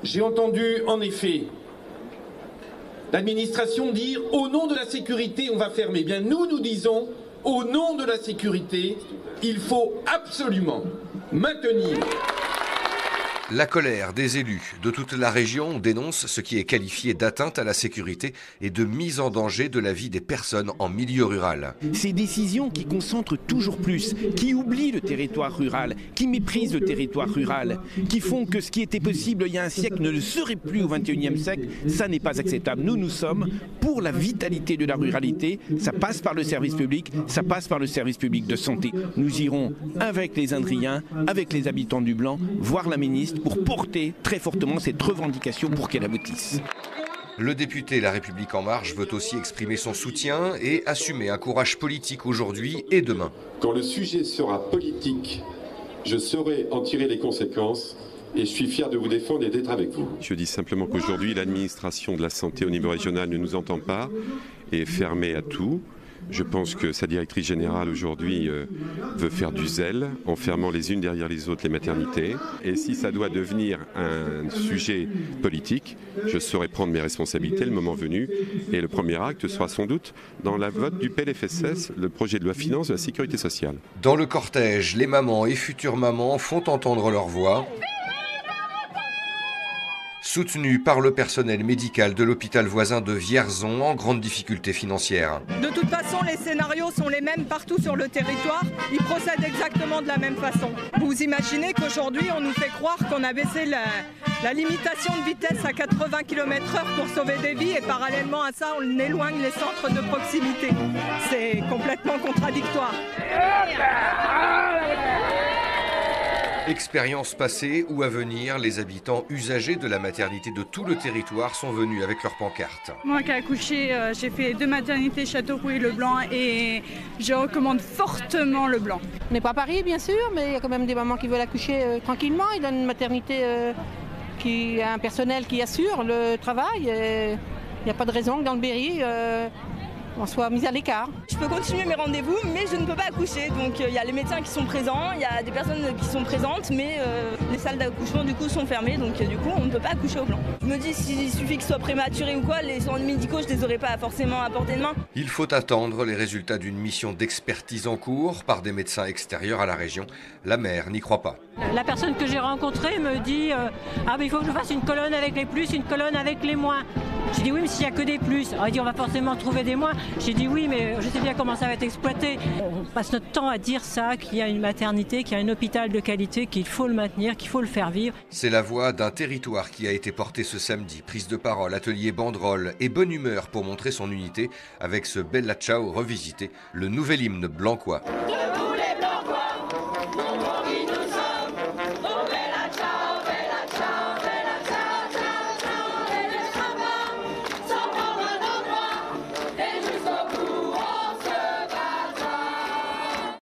J'ai entendu en effet l'administration dire « au nom de la sécurité, on va fermer ». Bien, nous disons « au nom de la sécurité, il faut absolument maintenir ». La colère des élus de toute la région dénonce ce qui est qualifié d'atteinte à la sécurité et de mise en danger de la vie des personnes en milieu rural. Ces décisions qui concentrent toujours plus, qui oublient le territoire rural, qui méprisent le territoire rural, qui font que ce qui était possible il y a un siècle ne le serait plus au XXIe siècle, ça n'est pas acceptable. Nous sommes pour la vitalité de la ruralité, ça passe par le service public, ça passe par le service public de santé. Nous irons avec les Indriens, avec les habitants du Blanc, voir la ministre pour porter très fortement cette revendication pour qu'elle aboutisse. Le député La République En Marche veut aussi exprimer son soutien et assumer un courage politique aujourd'hui et demain. Quand le sujet sera politique, je saurai en tirer les conséquences et je suis fier de vous défendre et d'être avec vous. Je dis simplement qu'aujourd'hui, l'administration de la santé au niveau régional ne nous entend pas et est fermée à tout. Je pense que sa directrice générale aujourd'hui veut faire du zèle en fermant les unes derrière les autres les maternités. Et si ça doit devenir un sujet politique, je saurai prendre mes responsabilités le moment venu. Et le premier acte sera sans doute dans la vote du PLFSS, le projet de loi finance de la sécurité sociale. Dans le cortège, les mamans et futures mamans font entendre leur voix. Soutenu par le personnel médical de l'hôpital voisin de Vierzon en grande difficulté financière. De toute façon, les scénarios sont les mêmes partout sur le territoire. Ils procèdent exactement de la même façon. Vous imaginez qu'aujourd'hui, on nous fait croire qu'on a baissé la limitation de vitesse à 80 km/h pour sauver des vies et parallèlement à ça, on éloigne les centres de proximité. C'est complètement contradictoire. Expérience passée ou à venir, les habitants usagers de la maternité de tout le territoire sont venus avec leurs pancartes. Moi qui ai accouché, j'ai fait 2 maternités Châteauroux et Leblanc et je recommande fortement Leblanc. On n'est pas à Paris bien sûr, mais il y a quand même des mamans qui veulent accoucher tranquillement. Il y a une maternité qui a un personnel qui assure le travail. Il n'y a pas de raison que dans le Berry, on soit mis à l'écart. Je peux continuer mes rendez-vous, mais je ne peux pas accoucher. Donc il y a les médecins qui sont présents, il y a des personnes qui sont présentes, mais les salles d'accouchement du coup sont fermées, donc du coup on ne peut pas accoucher au Blanc. Je me dis s'il suffit que ce soit prématuré ou quoi, les soins médicaux je ne les aurais pas forcément à portée de main. Il faut attendre les résultats d'une mission d'expertise en cours par des médecins extérieurs à la région. La maire n'y croit pas. La personne que j'ai rencontrée me dit ah mais il faut que je fasse une colonne avec les plus, une colonne avec les moins. J'ai dit oui mais s'il n'y a que des plus, on dit on va forcément trouver des moins. J'ai dit oui mais je sais bien comment ça va être exploité. On passe notre temps à dire ça, qu'il y a une maternité, qu'il y a un hôpital de qualité, qu'il faut le maintenir, qu'il faut le faire vivre. C'est la voix d'un territoire qui a été portée ce samedi. Prise de parole, atelier banderole et bonne humeur pour montrer son unité avec ce Bella Ciao revisité, le nouvel hymne blanquois.